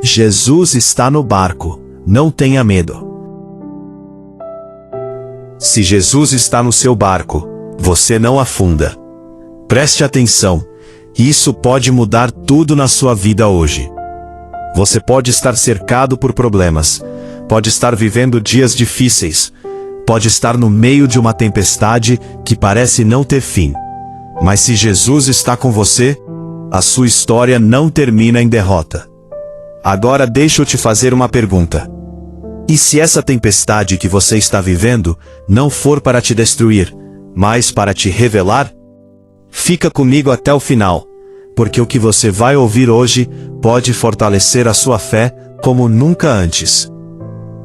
Jesus está no barco, não tenha medo. Se Jesus está no seu barco, você não afunda. Preste atenção, isso pode mudar tudo na sua vida hoje. Você pode estar cercado por problemas, pode estar vivendo dias difíceis, pode estar no meio de uma tempestade que parece não ter fim. Mas se Jesus está com você, a sua história não termina em derrota. Agora deixa eu te fazer uma pergunta. E se essa tempestade que você está vivendo não for para te destruir, mas para te revelar? Fica comigo até o final, porque o que você vai ouvir hoje pode fortalecer a sua fé como nunca antes.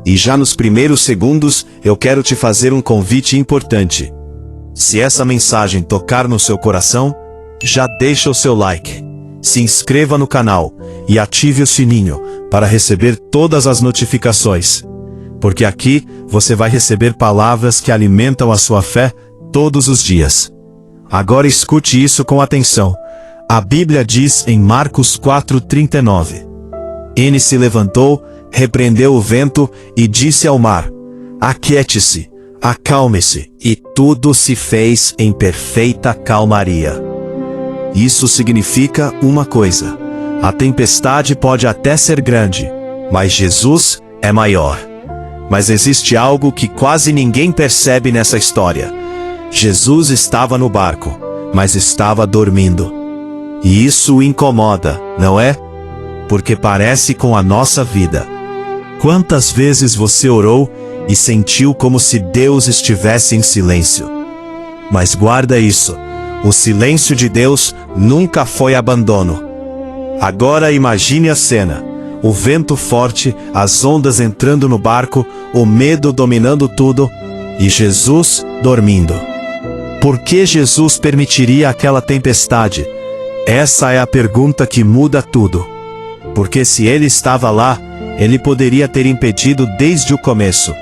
E já nos primeiros segundos, eu quero te fazer um convite importante. Se essa mensagem tocar no seu coração, já deixa o seu like, se inscreva no canal e ative o sininho para receber todas as notificações. Porque aqui você vai receber palavras que alimentam a sua fé todos os dias. Agora escute isso com atenção. A Bíblia diz em Marcos 4:39. Ele se levantou, repreendeu o vento e disse ao mar: aquiete-se, acalme-se, e tudo se fez em perfeita calmaria. Isso significa uma coisa: a tempestade pode até ser grande, mas Jesus é maior. Mas existe algo que quase ninguém percebe nessa história. Jesus estava no barco, mas estava dormindo. E isso o incomoda, não é? Porque parece com a nossa vida. Quantas vezes você orou e sentiu como se Deus estivesse em silêncio? Mas guarda isso, o silêncio de Deus nunca foi abandono. Agora imagine a cena. O vento forte, as ondas entrando no barco, o medo dominando tudo, e Jesus dormindo. Por que Jesus permitiria aquela tempestade? Essa é a pergunta que muda tudo. Porque se ele estava lá, ele poderia ter impedido desde o começo.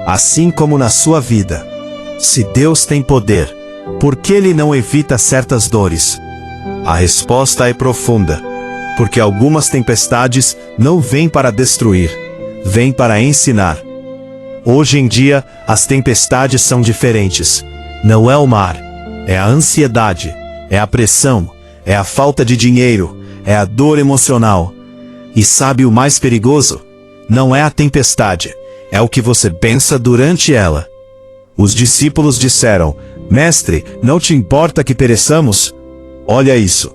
Assim como na sua vida. Se Deus tem poder, por que ele não evita certas dores? A resposta é profunda. Porque algumas tempestades não vêm para destruir, vêm para ensinar. Hoje em dia, as tempestades são diferentes. Não é o mar, é a ansiedade, é a pressão, é a falta de dinheiro, é a dor emocional. E sabe o mais perigoso? Não é a tempestade, é o que você pensa durante ela. Os discípulos disseram: Mestre, não te importa que pereçamos? Olha isso.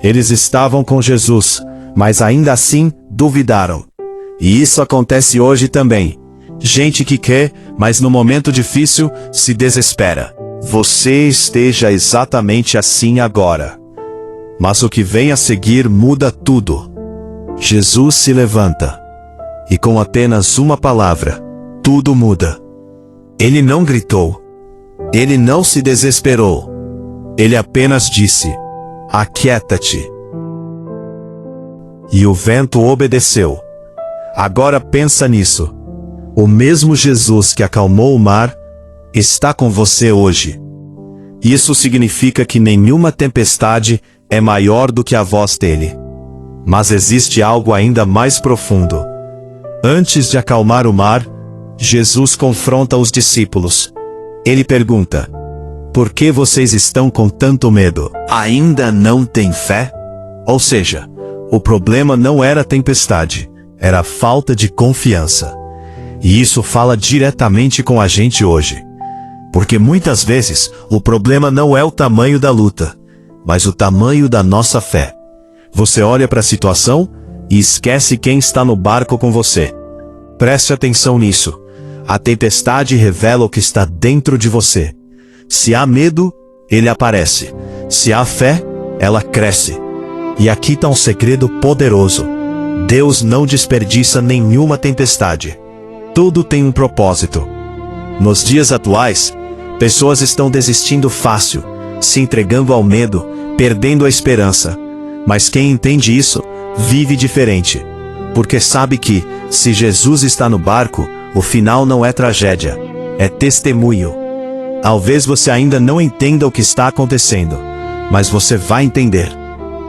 Eles estavam com Jesus, mas ainda assim duvidaram. E isso acontece hoje também. Gente que quer, mas no momento difícil, se desespera. Você esteja exatamente assim agora. Mas o que vem a seguir muda tudo. Jesus se levanta. E com apenas uma palavra, tudo muda. Ele não gritou. Ele não se desesperou. Ele apenas disse: aquieta-te. E o vento obedeceu. Agora pensa nisso. O mesmo Jesus que acalmou o mar, está com você hoje. Isso significa que nenhuma tempestade é maior do que a voz dele. Mas existe algo ainda mais profundo. Antes de acalmar o mar, Jesus confronta os discípulos. Ele pergunta: por que vocês estão com tanto medo? Ainda não têm fé? Ou seja, o problema não era a tempestade, era a falta de confiança. E isso fala diretamente com a gente hoje. Porque muitas vezes, o problema não é o tamanho da luta, mas o tamanho da nossa fé. Você olha para a situação e esquece quem está no barco com você. Preste atenção nisso. A tempestade revela o que está dentro de você. Se há medo, ele aparece. Se há fé, ela cresce. E aqui está um segredo poderoso. Deus não desperdiça nenhuma tempestade. Tudo tem um propósito. Nos dias atuais, pessoas estão desistindo fácil, se entregando ao medo, perdendo a esperança. Mas quem entende isso, vive diferente. Porque sabe que, se Jesus está no barco, o final não é tragédia, é testemunho. Talvez você ainda não entenda o que está acontecendo, mas você vai entender.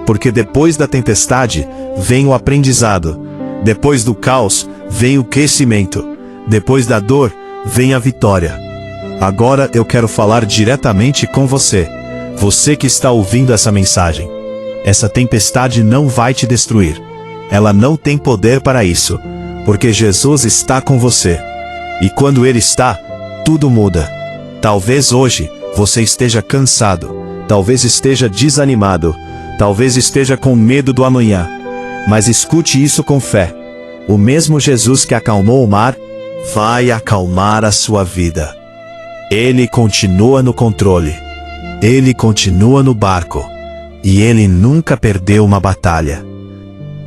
Porque depois da tempestade, vem o aprendizado. Depois do caos, vem o crescimento. Depois da dor, vem a vitória. Agora eu quero falar diretamente com você. Você que está ouvindo essa mensagem. Essa tempestade não vai te destruir. Ela não tem poder para isso, porque Jesus está com você. E quando Ele está, tudo muda. Talvez hoje você esteja cansado, talvez esteja desanimado, talvez esteja com medo do amanhã. Mas escute isso com fé. O mesmo Jesus que acalmou o mar, vai acalmar a sua vida. Ele continua no controle. Ele continua no barco. E Ele nunca perdeu uma batalha.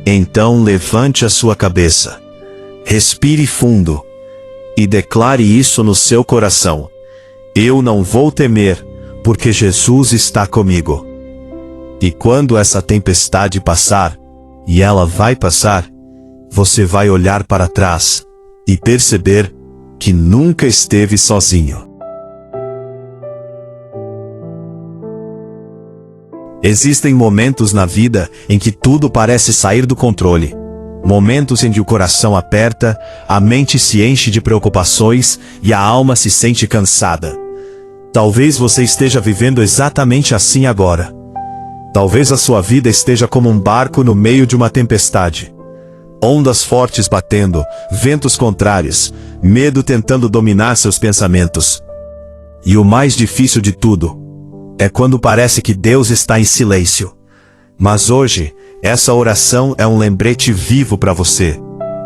Então levante a sua cabeça. Respire fundo. E declare isso no seu coração. Eu não vou temer, porque Jesus está comigo. E quando essa tempestade passar, e ela vai passar, você vai olhar para trás e perceber que nunca esteve sozinho. Existem momentos na vida em que tudo parece sair do controle. Momentos em que o coração aperta, a mente se enche de preocupações e a alma se sente cansada. Talvez você esteja vivendo exatamente assim agora. Talvez a sua vida esteja como um barco no meio de uma tempestade. Ondas fortes batendo, ventos contrários, medo tentando dominar seus pensamentos. E o mais difícil de tudo é quando parece que Deus está em silêncio. Mas hoje, essa oração é um lembrete vivo para você.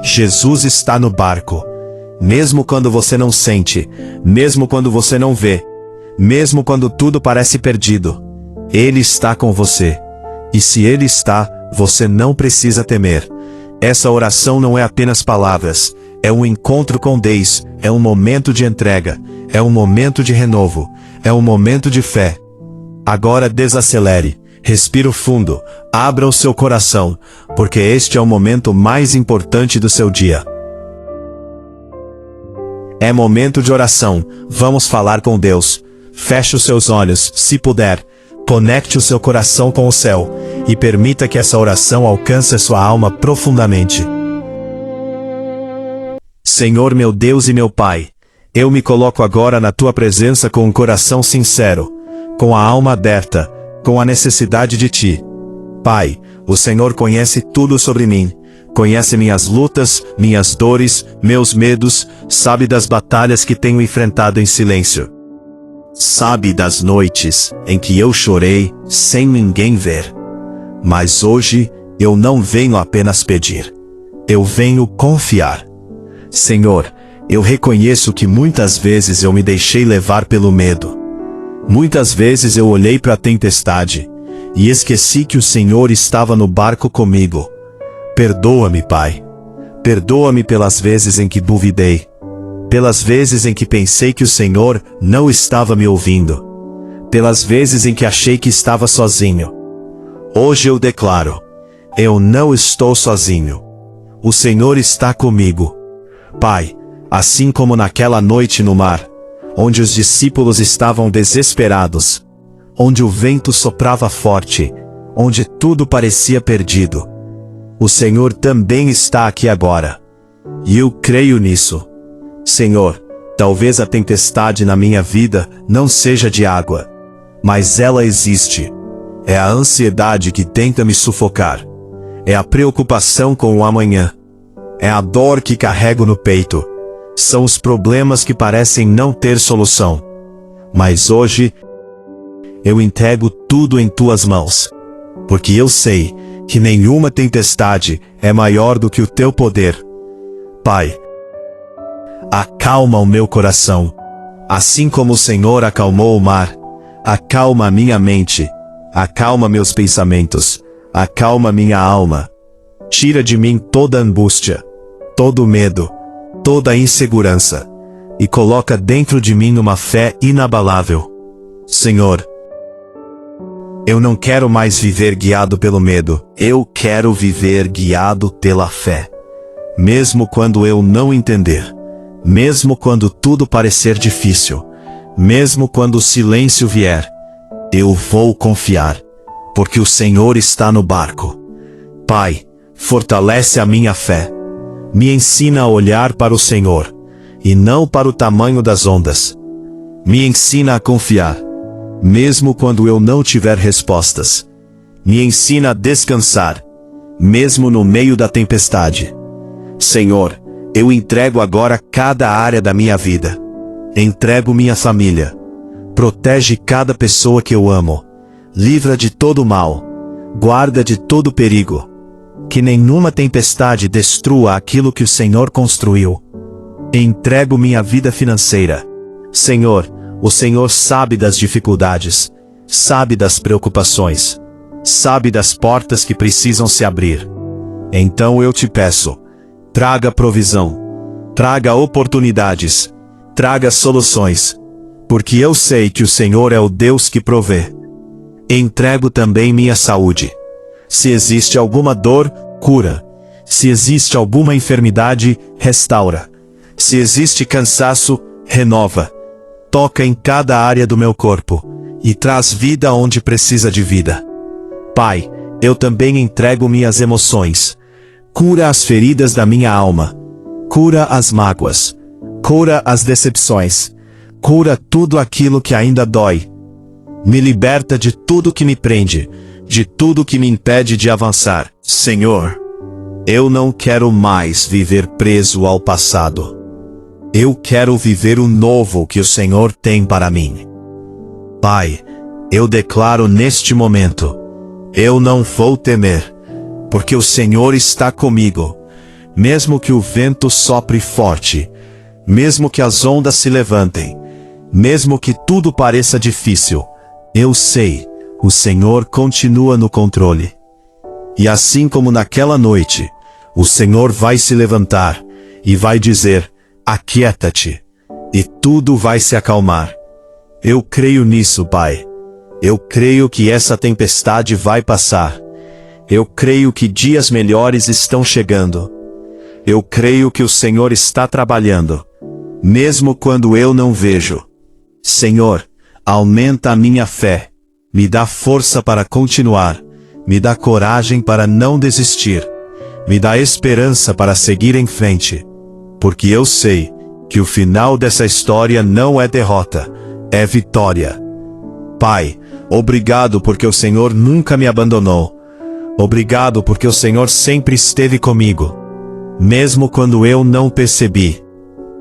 Jesus está no barco. Mesmo quando você não sente, mesmo quando você não vê, mesmo quando tudo parece perdido, Ele está com você. E se Ele está, você não precisa temer. Essa oração não é apenas palavras, é um encontro com Deus, é um momento de entrega, é um momento de renovo, é um momento de fé. Agora desacelere, respire fundo, abra o seu coração, porque este é o momento mais importante do seu dia. É momento de oração, vamos falar com Deus. Feche os seus olhos, se puder. Conecte o seu coração com o céu e permita que essa oração alcance a sua alma profundamente. Senhor meu Deus e meu Pai, eu me coloco agora na Tua presença com um coração sincero, com a alma aberta, com a necessidade de Ti. Pai, o Senhor conhece tudo sobre mim, conhece minhas lutas, minhas dores, meus medos, sabe das batalhas que tenho enfrentado em silêncio. Sabe das noites em que eu chorei sem ninguém ver. Mas hoje eu não venho apenas pedir. Eu venho confiar. Senhor, eu reconheço que muitas vezes eu me deixei levar pelo medo. Muitas vezes eu olhei para a tempestade e esqueci que o Senhor estava no barco comigo. Perdoa-me, Pai. Perdoa-me pelas vezes em que duvidei. Pelas vezes em que pensei que o Senhor não estava me ouvindo. Pelas vezes em que achei que estava sozinho. Hoje eu declaro: eu não estou sozinho. O Senhor está comigo. Pai, assim como naquela noite no mar, onde os discípulos estavam desesperados, onde o vento soprava forte, onde tudo parecia perdido, o Senhor também está aqui agora. E eu creio nisso. Senhor, talvez a tempestade na minha vida não seja de água, mas ela existe. É a ansiedade que tenta me sufocar. É a preocupação com o amanhã. É a dor que carrego no peito. São os problemas que parecem não ter solução. Mas hoje, eu entrego tudo em Tuas mãos. Porque eu sei que nenhuma tempestade é maior do que o Teu poder. Pai, acalma o meu coração. Assim como o Senhor acalmou o mar, acalma a minha mente. Acalma meus pensamentos. Acalma minha alma. Tira de mim toda angústia, todo medo, toda insegurança, e coloca dentro de mim uma fé inabalável. Senhor, eu não quero mais viver guiado pelo medo, eu quero viver guiado pela fé. Mesmo quando eu não entender, mesmo quando tudo parecer difícil, mesmo quando o silêncio vier, eu vou confiar, porque o Senhor está no barco. Pai, fortalece a minha fé, Me ensina a olhar para o Senhor, e não para o tamanho das ondas. Me ensina a confiar, mesmo quando eu não tiver respostas. Me ensina a descansar, mesmo no meio da tempestade. Senhor, eu entrego agora cada área da minha vida. Entrego minha família. Protege cada pessoa que eu amo. Livra de todo mal. Guarda de todo perigo. Que nenhuma tempestade destrua aquilo que o Senhor construiu. Entrego minha vida financeira. Senhor, o Senhor sabe das dificuldades, sabe das preocupações, sabe das portas que precisam se abrir. Então eu te peço, traga provisão, traga oportunidades, traga soluções, porque eu sei que o Senhor é o Deus que provê. Entrego também minha saúde. Se existe alguma dor, cura. Se existe alguma enfermidade, restaura. Se existe cansaço, renova. Toca em cada área do meu corpo, e traz vida onde precisa de vida. Pai, eu também entrego minhas emoções. Cura as feridas da minha alma. Cura as mágoas. Cura as decepções. Cura tudo aquilo que ainda dói. Me liberta de tudo que me prende, de tudo que me impede de avançar. Senhor, eu não quero mais viver preso ao passado. Eu quero viver o novo que o Senhor tem para mim. Pai, eu declaro neste momento, eu não vou temer, porque o Senhor está comigo. Mesmo que o vento sopre forte, mesmo que as ondas se levantem, mesmo que tudo pareça difícil, eu sei, o Senhor continua no controle. E assim como naquela noite, o Senhor vai se levantar e vai dizer: aquieta-te, e tudo vai se acalmar. Eu creio nisso, Pai. Eu creio que essa tempestade vai passar. Eu creio que dias melhores estão chegando. Eu creio que o Senhor está trabalhando, mesmo quando eu não vejo. Senhor, aumenta a minha fé. Me dá força para continuar. Me dá coragem para não desistir. Me dá esperança para seguir em frente. Porque eu sei que o final dessa história não é derrota, é vitória. Pai, obrigado porque o Senhor nunca me abandonou. Obrigado porque o Senhor sempre esteve comigo, mesmo quando eu não percebi.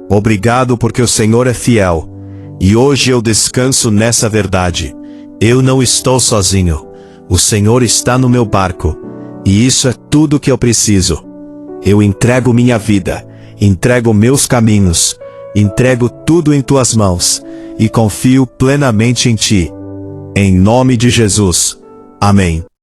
Obrigado porque o Senhor é fiel, e hoje eu descanso nessa verdade. Eu não estou sozinho, o Senhor está no meu barco, e isso é tudo que eu preciso. Eu entrego minha vida, entrego meus caminhos, entrego tudo em tuas mãos, e confio plenamente em ti. Em nome de Jesus. Amém.